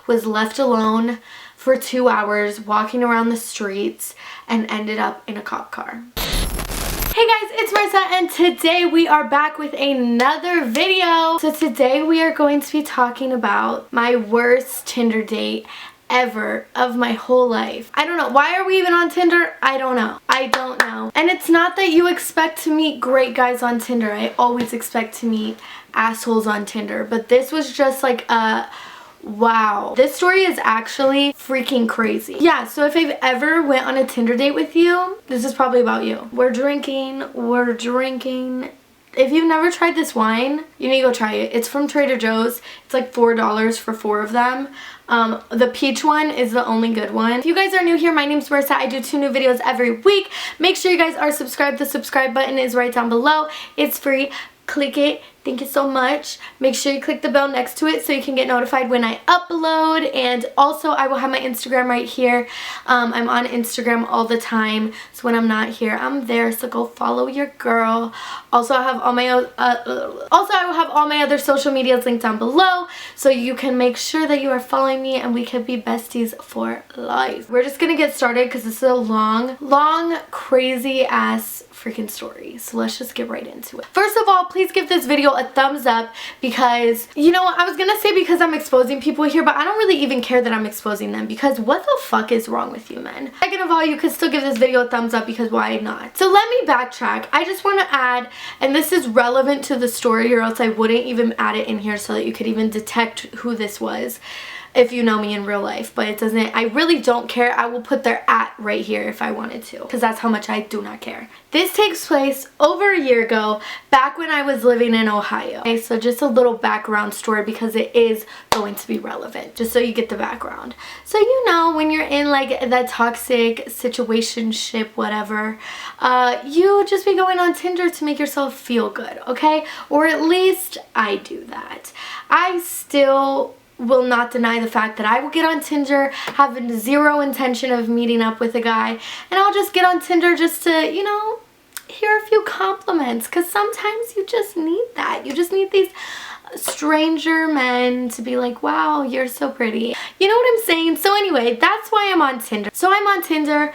was left alone for 2 hours walking around the streets and ended up in a cop car. Hey guys, it's Marissa and today we are back with another video. So today we are going to be talking about my worst Tinder date ever of my whole life. I don't know. Why are we even on Tinder? I don't know. And it's not that you expect to meet great guys on Tinder. I always expect to meet assholes on Tinder. But this was just like a wow. This story is actually freaking crazy. Yeah, so if I've ever went on a Tinder date with you, this is probably about you. We're drinking. If you've never tried this wine, you need to go try it. It's from Trader Joe's. It's like $4 for 4 of them. The peach one is the only good one. If you guys are new here, my name's Marissa. I do 2 new videos every week. Make sure you guys are subscribed. The subscribe button is right down below. It's free. Click it. Thank you so much. Make sure you click the bell next to it so you can get notified when I upload. And also I will have my Instagram right here. I'm on Instagram all the time, so when I'm not here I'm there, so go follow your girl. Also I have all my I will have all my other social medias linked down below so you can make sure that you are following me and we can be besties for life. We're just gonna get started because this is a long crazy ass freaking story, so let's just get right into it. First of all, please give this video a thumbs up because, you know, I was gonna say because I'm exposing people here, but I don't really even care that I'm exposing them because what the fuck is wrong with you men? Second of all, you could still give this video a thumbs up because why not? So let me backtrack. I just want to add, and this is relevant to the story or else I wouldn't even add it in here so that you could even detect who this was if you know me in real life, but it doesn't. I really don't care. I will put their @ right here if I wanted to because that's how much I do not care. This takes place over a year ago, back when I was living in Ohio. Okay, so just a little background story because it is going to be relevant, just so you get the background. So you know, when you're in like that toxic situationship, whatever, you just be going on Tinder to make yourself feel good, okay? Or at least I do that. I still will not deny the fact that I will get on Tinder having zero intention of meeting up with a guy, and I'll just get on Tinder just to, you know, hear a few compliments because sometimes you just need that. You just need these stranger men to be like, wow, you're so pretty. You know what I'm saying? So anyway, that's why I'm on Tinder. So I'm on Tinder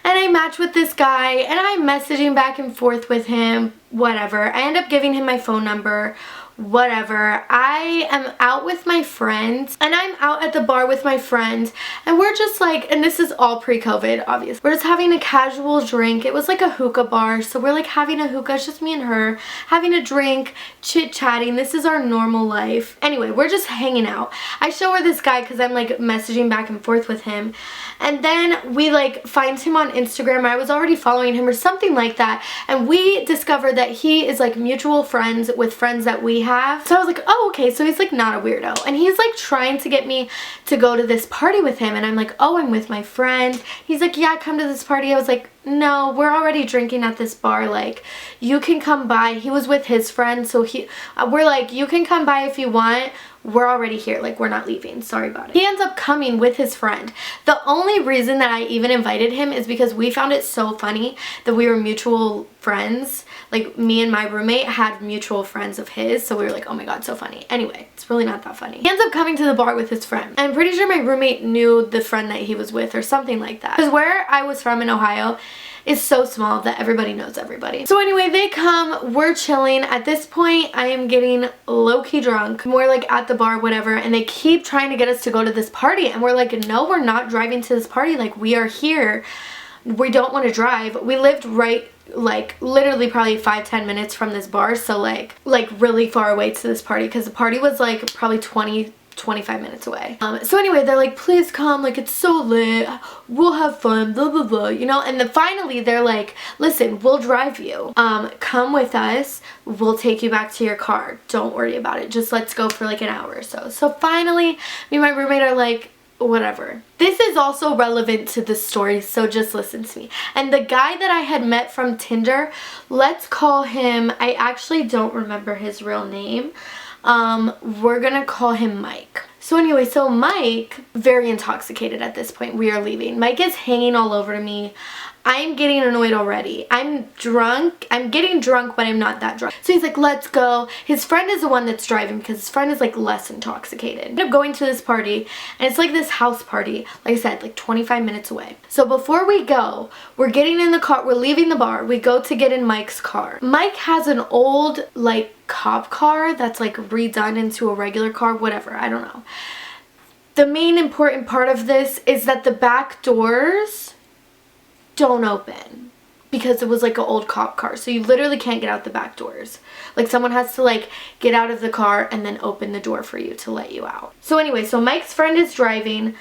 and I match with this guy and I'm messaging back and forth with him, whatever. I end up giving him my phone number, whatever. I am out with my friend and I'm out at the bar with my friend and we're just like, and this is all pre-COVID obviously, we're just having a casual drink. It was like a hookah bar, so we're like having a hookah, it's just me and her having a drink, chit-chatting. This is our normal life. Anyway, we're just hanging out. I show her this guy because I'm like messaging back and forth with him, and then we like find him on Instagram. I was already following him or something like that, and we discover that he is like mutual friends with friends that we have. So I was like, oh, okay, so he's like not a weirdo, and he's like trying to get me to go to this party with him, and I'm like, oh, I'm with my friend. He's like, yeah, come to this party. I was like, no, we're already drinking at this bar, like you can come by. He was with his friend, so we're like, you can come by if you want, we're already here, like we're not leaving, sorry about it. He ends up coming with his friend. The only reason that I even invited him is because we found it so funny that we were mutual friends. Like me and my roommate had mutual friends of his, so we were like, oh my god, so funny. Anyway, it's really not that funny. He ends up coming to the bar with his friend. I'm pretty sure my roommate knew the friend that he was with or something like that, because where I was from in Ohio is so small that everybody knows everybody. So anyway, they come, we're chilling. At this point, I am getting low-key drunk. We're like at the bar, whatever, and they keep trying to get us to go to this party, and we're like, no, we're not driving to this party. Like, we are here. We don't want to drive. We lived right, like literally probably 5-10 minutes from this bar, so like really far away to this party, because the party was like probably 25 minutes away. So anyway, they're like, please come, like it's so lit, we'll have fun, blah blah blah, you know. And then finally they're like, listen, we'll drive you, come with us, we'll take you back to your car, don't worry about it, just let's go for like an hour or so. So finally me and my roommate are like, whatever. This is also relevant to the story, so just listen to me. And the guy that I had met from Tinder, let's call him, I actually don't remember his real name, we're gonna call him Mike. So anyway, so Mike, very intoxicated at this point, we are leaving. Mike is hanging all over me. I'm getting annoyed already. I'm drunk. I'm getting drunk, but I'm not that drunk. So he's like, let's go. His friend is the one that's driving because his friend is like less intoxicated. I end up going to this party, and it's like this house party. Like I said, like 25 minutes away. So before we go, we're getting in the car. We're leaving the bar. We go to get in Mike's car. Mike has an old like cop car that's like redone into a regular car, whatever. I don't know. The main important part of this is that the back doors don't open because it was like an old cop car, so you literally can't get out the back doors. Like someone has to like get out of the car and then open the door for you to let you out. So anyway, so Mike's friend is driving,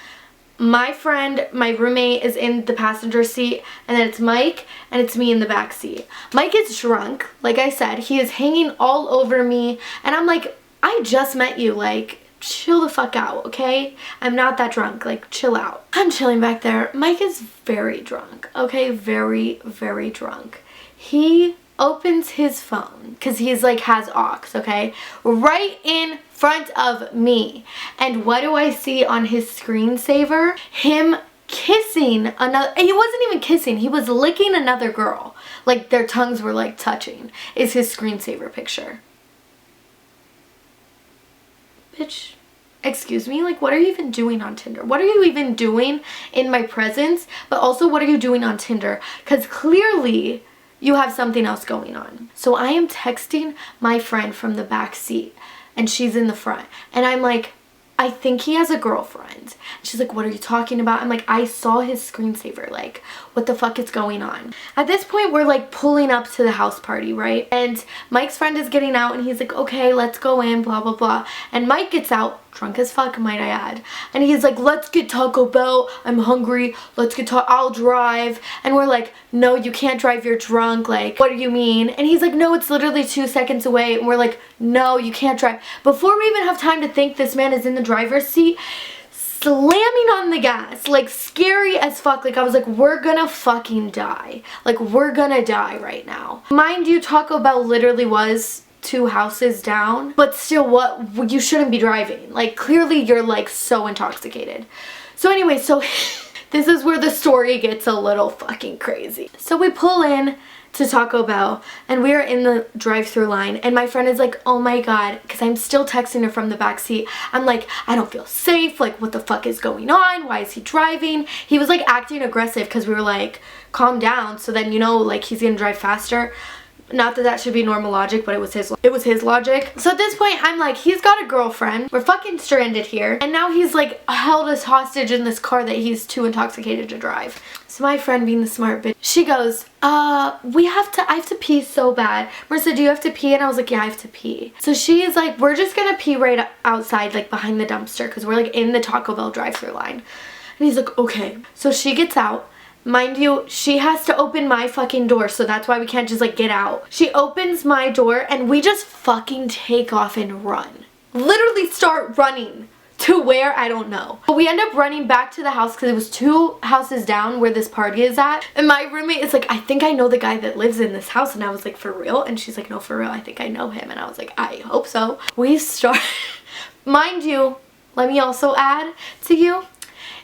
my friend, my roommate, is in the passenger seat, and then it's Mike and it's me in the back seat. Mike is drunk, like I said. He is hanging all over me, and I'm like, I just met you, like chill the fuck out, okay? I'm not that drunk, like chill out. I'm chilling back there. Mike is very drunk, okay? Very, very drunk. He opens his phone because he's like has aux, okay? Right in front of me. And what do I see on his screensaver? Him kissing another, he wasn't even kissing, he was licking another girl. Like their tongues were like touching, is his screensaver picture. Bitch, excuse me, like what are you even doing on Tinder? What are you even doing in my presence? But also, what are you doing on Tinder? Because clearly you have something else going on. So I am texting my friend from the back seat, and she's in the front, and I'm like, I think he has a girlfriend. She's like, what are you talking about? I'm like, I saw his screensaver. Like, what the fuck is going on? At this point, we're like pulling up to the house party, right? And Mike's friend is getting out, and he's like, okay, let's go in, blah, blah, blah. And Mike gets out, drunk as fuck, might I add. And he's like, let's get Taco Bell. I'm hungry. Let's get I'll drive. And we're like, no, you can't drive. You're drunk. Like, what do you mean? And he's like, no, it's literally 2 seconds away. And we're like, no, you can't drive. Before we even have time to think, this man is in the driver's seat, slamming on the gas, like scary as fuck. Like I was like, we're gonna fucking die. Like we're gonna die right now. Mind you, Taco Bell literally was 2 houses down, but still, what, you shouldn't be driving. Like clearly you're like so intoxicated. So anyway, so this is where the story gets a little fucking crazy. So we pull in to Taco Bell, and we are in the drive-thru line, and my friend is like, oh my god, because I'm still texting her from the back seat. I'm like, I don't feel safe. Like, what the fuck is going on? Why is he driving? He was like acting aggressive because we were like, calm down. So then, you know, like he's gonna drive faster. Not that that should be normal logic, but it was his logic. So at this point, I'm like, he's got a girlfriend. We're fucking stranded here. And now he's like held us hostage in this car that he's too intoxicated to drive. So my friend, being the smart bitch, she goes, I have to pee so bad. Marissa, do you have to pee? And I was like, yeah, I have to pee. So she's like, we're just gonna pee right outside, like behind the dumpster, because we're like in the Taco Bell drive-thru line. And he's like, okay. So she gets out. Mind you, she has to open my fucking door, so that's why we can't just like get out. She opens my door, and we just fucking take off and run. Literally start running to where, I don't know. But we end up running back to the house because it was 2 houses down where this party is at. And my roommate is like, I think I know the guy that lives in this house. And I was like, for real? And she's like, no, for real, I think I know him. And I was like, I hope so. We start, mind you, let me also add to you,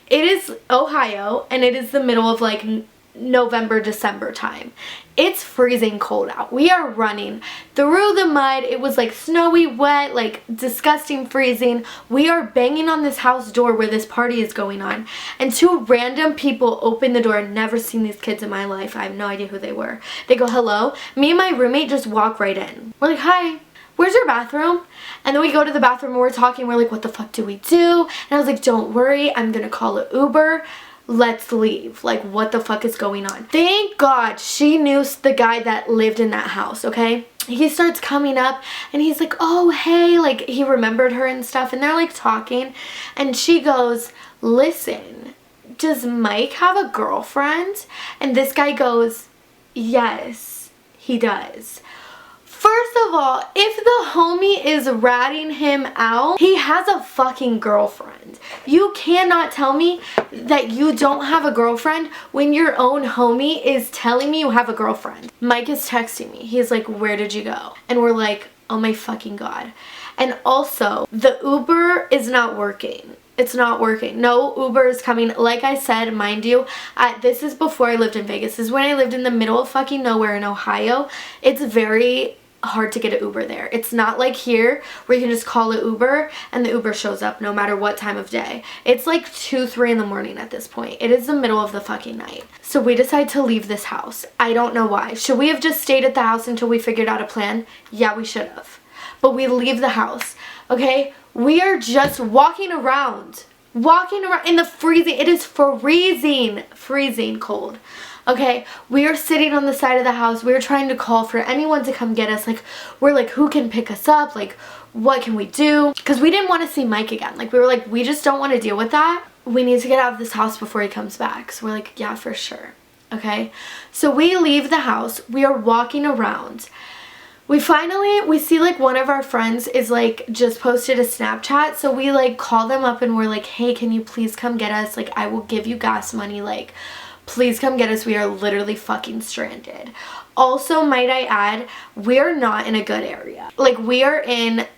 it is Ohio, and it is the middle of like November, December time. It's freezing cold out. We are running through the mud. It was like snowy, wet, like disgusting, freezing. We are banging on this house door where this party is going on, and 2 random people open the door. I've never seen these kids in my life. I have no idea who they were. They go, hello. Me and my roommate just walk right in. We're like, hi. Where's your bathroom? And then we go to the bathroom and we're talking. We're like, what the fuck do we do? And I was like, don't worry. I'm going to call an Uber. Let's leave. Like, what the fuck is going on? Thank God she knew the guy that lived in that house, okay? He starts coming up and he's like, oh, hey. Like, he remembered her and stuff. And they're like talking. And she goes, listen, does Mike have a girlfriend? And this guy goes, yes, he does. First of all, if the homie is ratting him out, he has a fucking girlfriend. You cannot tell me that you don't have a girlfriend when your own homie is telling me you have a girlfriend. Mike is texting me. He's like, where did you go? And we're like, oh my fucking god. And also, the Uber is not working. It's not working. No Uber is coming. Like I said, mind you, this is before I lived in Vegas. This is when I lived in the middle of fucking nowhere in Ohio. It's very hard to get an Uber there. It's not like here where you can just call an Uber and the Uber shows up no matter what time of day. It's like 2, 3 in the morning at this point. It is the middle of the fucking night. So we decide to leave this house. I don't know why. Should we have just stayed at the house until we figured out a plan? Yeah, we should have. But we leave the house, okay? We are just walking around in the freezing. It is freezing cold. Okay, we are sitting on the side of the house. We are trying to call for anyone to come get us. Like, we're like, who can pick us up? Like, what can we do? Because we didn't want to see Mike again. Like, we were like, we just don't want to deal with that. We need to get out of this house before he comes back. So we're like, yeah, for sure. Okay, so we leave the house. We are walking around. We see like one of our friends is like just posted a Snapchat, so we like call them up and we're like, hey, can you please come get us? Like, I will give you gas money, like, please come get us. We are literally fucking stranded. Also, might I add, we're not in a good area. Like, we are in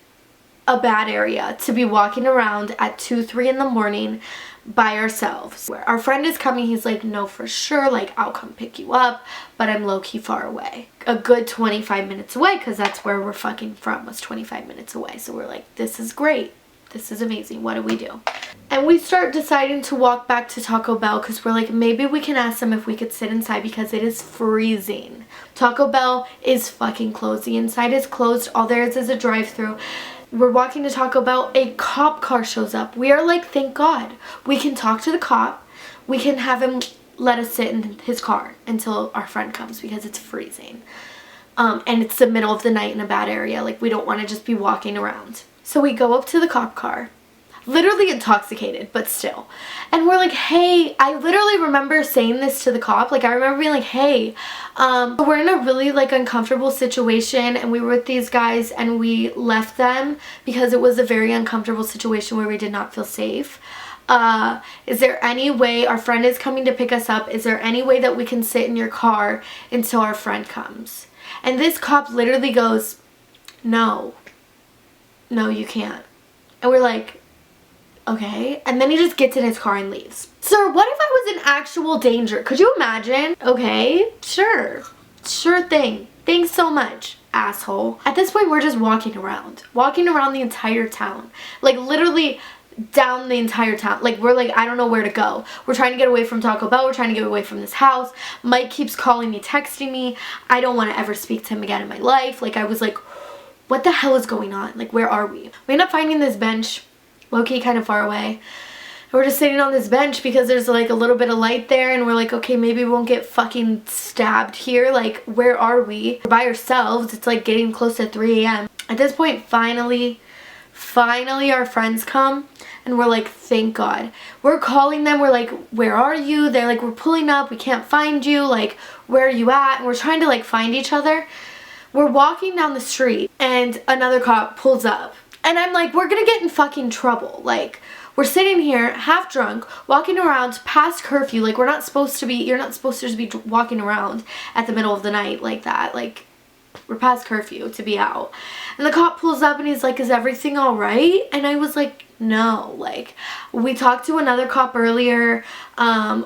a bad area to be walking around at 2, 3 in the morning by ourselves. Our friend is coming. He's like, no, for sure, like, I'll come pick you up, but I'm low-key far away, a good 25 minutes away, because that's where we're fucking from, was 25 minutes away. So we're like, this is great, this is amazing, what do we do? And we start deciding to walk back to Taco Bell, because we're like, maybe we can ask them if we could sit inside, because it is freezing. Taco Bell is fucking closed. The inside is closed. All there is a drive-through. We're walking to Taco Bell. A cop car shows up. We are like, thank God. We can talk to the cop. We can have him let us sit in his car until our friend comes, because it's freezing. And it's the middle of the night in a bad area. Like, we don't want to just be walking around. So we go up to the cop car. Literally intoxicated, but still. And we're like, hey, I literally remember saying this to the cop. Like, I remember being like, hey, we're in a really, like, uncomfortable situation, and we were with these guys, and we left them because it was a very uncomfortable situation where we did not feel safe. Is there any way, our friend is coming to pick us up, is there any way that we can sit in your car until our friend comes? And this cop literally goes, no, you can't. And we're like, okay. And then he just gets in his car and leaves. Sir, what if I was in actual danger? Could you imagine? Okay, sure thing. Thanks so much, asshole. At this point, we're just walking around the entire town. Like, literally down the entire town. Like, we're like, I don't know where to go. We're trying to get away from Taco Bell. We're trying to get away from this house. Mike keeps calling me, texting me. I don't want to ever speak to him again in my life. Like, I was like, what the hell is going on? Like, where are we? We end up finding this bench, low-key kind of far away. And we're just sitting on this bench because there's like a little bit of light there, and we're like, okay, maybe we won't get fucking stabbed here. Like, where are we? We're by ourselves. It's like getting close to 3 a.m. At this point, finally our friends come, and we're like, thank God. We're calling them. We're like, where are you? They're like, we're pulling up. We can't find you. Like, where are you at? And we're trying to like find each other. We're walking down the street, and another cop pulls up. And I'm like, we're gonna get in fucking trouble. Like, we're sitting here half drunk, walking around past curfew. Like, you're not supposed to just be walking around at the middle of the night like that. Like, we're past curfew to be out. And the cop pulls up and he's like, is everything all right? And I was like, no. Like, we talked to another cop earlier.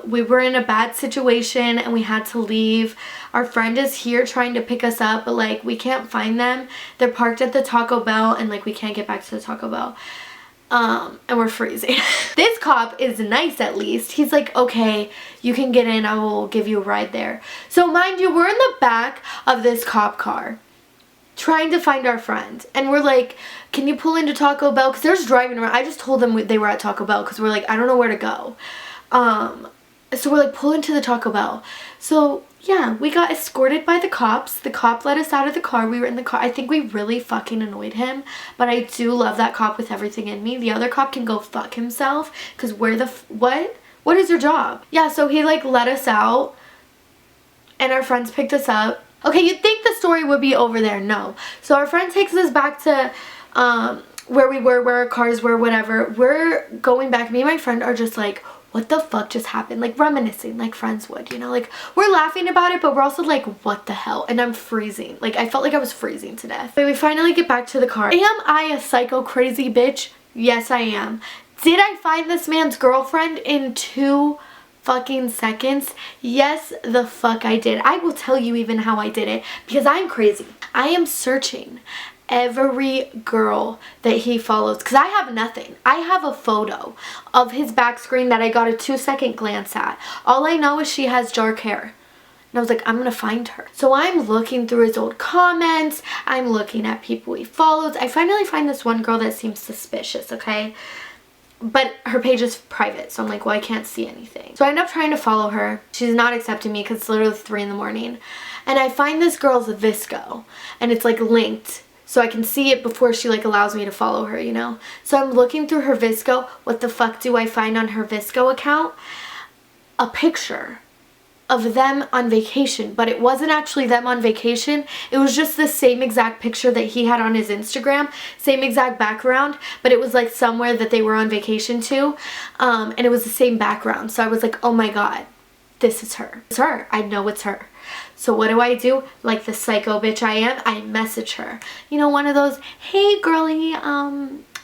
We were in a bad situation and we had to leave. Our friend is here trying to pick us up, but like, we can't find them. They're parked at the Taco Bell, and like, we can't get back to the Taco Bell. And we're freezing. This cop is nice, at least. He's like, okay, you can get in. I will give you a ride there. So mind you, we're in the back of this cop car trying to find our friend. And we're like, can you pull into Taco Bell? Because they're just driving around. I just told them they were at Taco Bell because we're like, I don't know where to go. So we're like, pull into the Taco Bell. So yeah, we got escorted by the cops. The cop let us out of the car. We were in the car. I think we really fucking annoyed him, but I do love that cop with everything in me. The other cop can go fuck himself, because what is your job? Yeah, so he like let us out, and our friends picked us up. Okay, you'd think the story would be over there. No. So our friend takes us back to where we were, where our cars were, whatever. We're going back. Me and my friend are just like, what the fuck just happened? Like, reminiscing like friends would, you know? Like, we're laughing about it, but we're also like, what the hell? And I'm freezing. Like, I felt like I was freezing to death. But we finally get back to the car. Am I a psycho crazy bitch? Yes, I am. Did I find this man's girlfriend in 2 fucking seconds? Yes, the fuck I did. I will tell you even how I did it because I'm crazy. I am searching every girl that he follows because I have nothing. I have a photo of his back screen that I got a 2-second glance at. All I know is she has dark hair. And I was like, I'm gonna find her. So I'm looking through his old comments. I'm looking at people he follows. I finally find this one girl that seems suspicious, okay? But her page is private, so I'm like, well, I can't see anything. So I end up trying to follow her. She's not accepting me because it's literally 3 in the morning. And I find this girl's Visco, and it's like linked, so I can see it before she like allows me to follow her, you know? So I'm looking through her Visco. What the fuck do I find on her Visco account? A picture of them on vacation, but it wasn't actually them on vacation. It was just the same exact picture that he had on his Instagram, same exact background, but it was like somewhere that they were on vacation to, and it was the same background. So I was like, oh my god, this is her. It's her. I know it's her. So what do? Like the psycho bitch I am, I message her. You know, one of those, hey girlie, I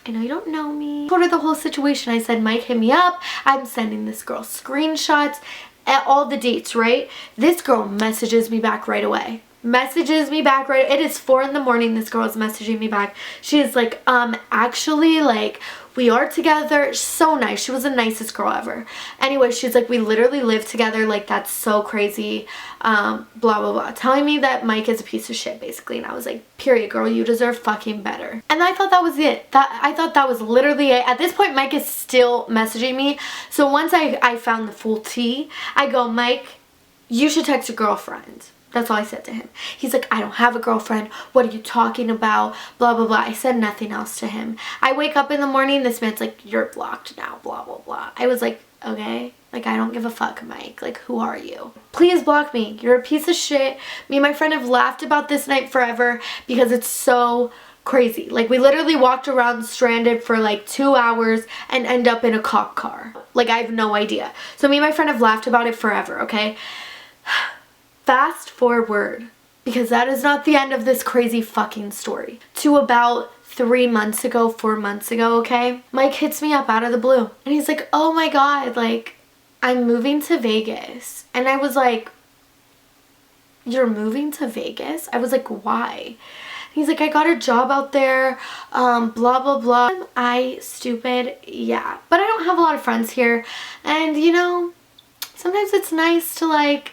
know you don't know me. I told her the whole situation. I said, Mike, hit me up. I'm sending this girl screenshots at all the dates, right? This girl messages me back right away. It is 4 in the morning. This girl is messaging me back. She is like, actually, like, we are together. So nice. She was the nicest girl ever. Anyway, she's like, we literally live together. Like, that's so crazy. Blah, blah, blah. Telling me that Mike is a piece of shit, basically. And I was like, period, girl. You deserve fucking better. And I thought that was it. I thought that was literally it. At this point, Mike is still messaging me. So once I found the full tea, I go, Mike, you should text your girlfriend. That's all I said to him. He's like, I don't have a girlfriend. What are you talking about? Blah, blah, blah. I said nothing else to him. I wake up in the morning. This man's like, you're blocked now. Blah, blah, blah. I was like, okay. Like, I don't give a fuck, Mike. Like, who are you? Please block me. You're a piece of shit. Me and my friend have laughed about this night forever because it's so crazy. Like, we literally walked around stranded for like 2 hours and end up in a cop car. Like, I have no idea. So me and my friend have laughed about it forever, okay? Fast forward, because that is not the end of this crazy fucking story, to about 3 months ago, 4 months ago, okay? Mike hits me up out of the blue. And he's like, oh my god, like, I'm moving to Vegas. And I was like, you're moving to Vegas? I was like, why? He's like, I got a job out there, blah, blah, blah. Am I stupid? Yeah. But I don't have a lot of friends here. And, you know, sometimes it's nice to, like,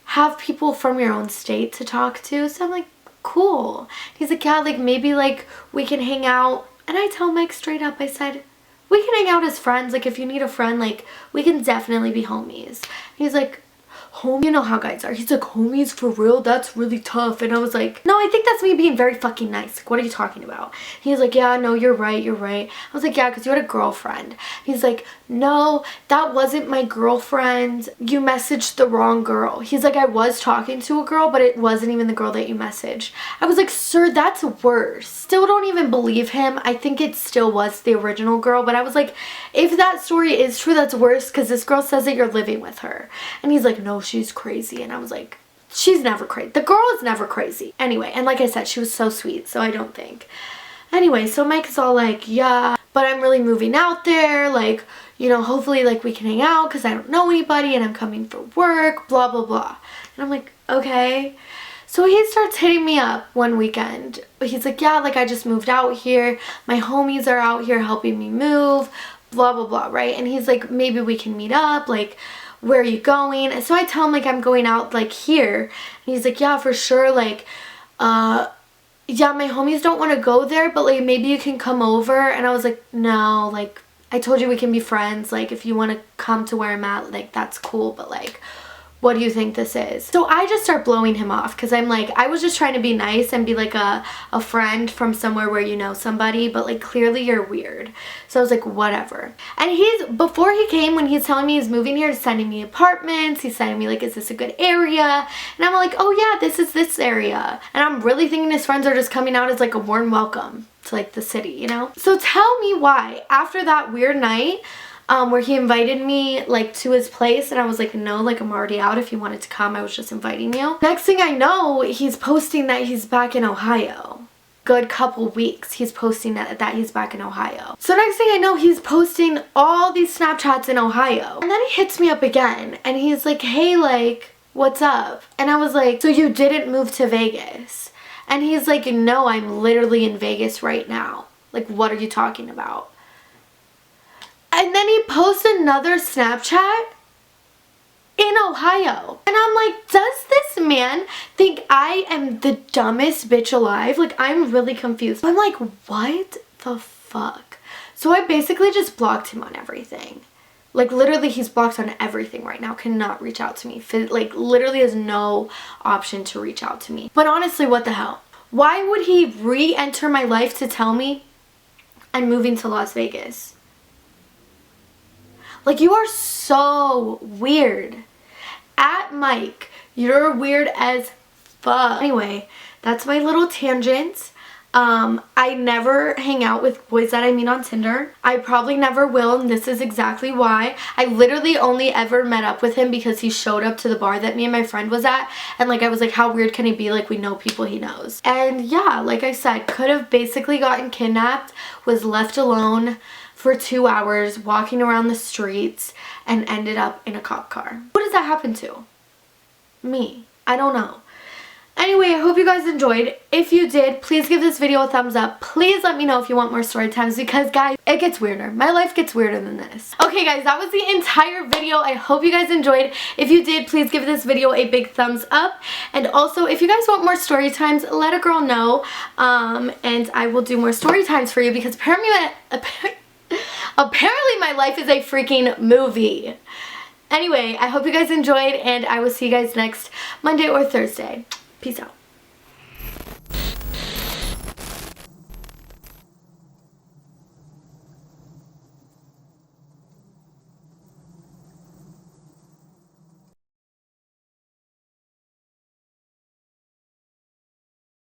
have people from your own state to talk to. So I'm like, cool. He's like, yeah, like, maybe, like, we can hang out. And I tell Mike straight up, I said, we can hang out as friends. Like, if you need a friend, like, we can definitely be homies. He's like, homie, you know how guys are. He's like, homies for real? That's really tough. And I was like, no, I think that's me being very fucking nice. Like, what are you talking about? He's like, yeah, no, you're right. I was like, yeah, because you had a girlfriend. He's like, no, that wasn't my girlfriend. You messaged the wrong girl. He's like, I was talking to a girl, but it wasn't even the girl that you messaged. I was like, sir, that's worse. Still don't even believe him. I think it still was the original girl, but I was like, if that story is true, that's worse because this girl says that you're living with her. And he's like, no, she's crazy. And I was like, she's never crazy. The girl is never crazy. Anyway, and like I said, she was so sweet, so I don't think. Anyway, so Mike is all like, yeah, but I'm really moving out there, like, you know, hopefully, like, we can hang out because I don't know anybody and I'm coming for work, blah, blah, blah. And I'm like, okay. So he starts hitting me up one weekend. He's like, yeah, like, I just moved out here. My homies are out here helping me move, blah, blah, blah, right? And he's like, maybe we can meet up, like, where are you going? And so I tell him, like, I'm going out, like, here. And he's like, yeah, for sure, like, yeah, my homies don't want to go there, but, like, maybe you can come over. And I was like, no, like, I told you we can be friends. Like, if you want to come to where I'm at, like, that's cool, but, like, what do you think this is? So I just start blowing him off because I'm like, I was just trying to be nice and be like a friend from somewhere where you know somebody, but like clearly you're weird. So I was like, whatever. And before he came, when he's telling me he's moving here, he's sending me apartments, he's sending me like, is this a good area? And I'm like, oh yeah, this is this area. And I'm really thinking his friends are just coming out as like a warm welcome to like the city, you know? So tell me why, after that weird night, where he invited me like to his place and I was like, no, like I'm already out. If you wanted to come, I was just inviting you. Next thing I know, he's posting that he's back in Ohio. good couple weeks he's posting that he's back in Ohio. So next thing I know, he's posting all these Snapchats in Ohio. And then he hits me up again and he's like, hey, like, what's up? And I was like, so you didn't move to Vegas? And he's like, no, I'm literally in Vegas right now. Like, what are you talking about? And then he posts another Snapchat in Ohio. And I'm like, does this man think I am the dumbest bitch alive? Like, I'm really confused. I'm like, what the fuck? So I basically just blocked him on everything. Like, literally, he's blocked on everything right now. Cannot reach out to me. Like, literally has no option to reach out to me. But honestly, what the hell? Why would he re-enter my life to tell me I'm moving to Las Vegas? Like, you are so weird. At Mike, you're weird as fuck. Anyway, that's my little tangent. I never hang out with boys that I meet on Tinder. I probably never will, and this is exactly why. I literally only ever met up with him because he showed up to the bar that me and my friend was at, and like I was like, how weird can he be? Like, we know people he knows. And yeah, like I said, could have basically gotten kidnapped, was left alone for 2 hours walking around the streets, and ended up in a cop car. Who does that happen to? Me. I don't know. Anyway, I hope you guys enjoyed. If you did, please give this video a thumbs up. Please let me know if you want more story times because, guys, it gets weirder. My life gets weirder than this. Okay, guys, that was the entire video. I hope you guys enjoyed. If you did, please give this video a big thumbs up. And also, if you guys want more story times, let a girl know. And I will do more story times for you because apparently my life is a freaking movie. Anyway, I hope you guys enjoyed, and I will see you guys next Monday or Thursday. Peace out.